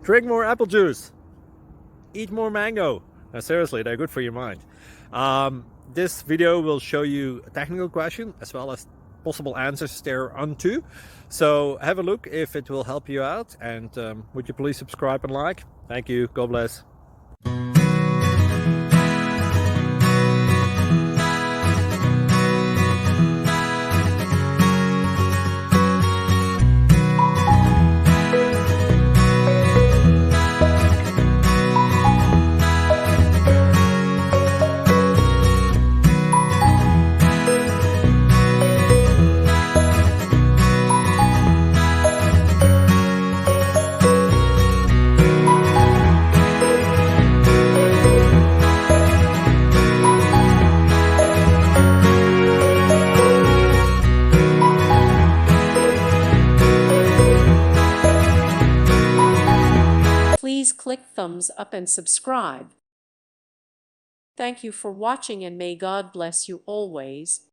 Drink more apple juice. Eat more mango. Now, seriously, they're good for your mind. This video will show you a technical question as well as possible answers thereunto. So have a look if it will help you out, and would you please subscribe and like? Thank you. God bless. Please click thumbs up and subscribe. Thank you for watching, and may God bless you always.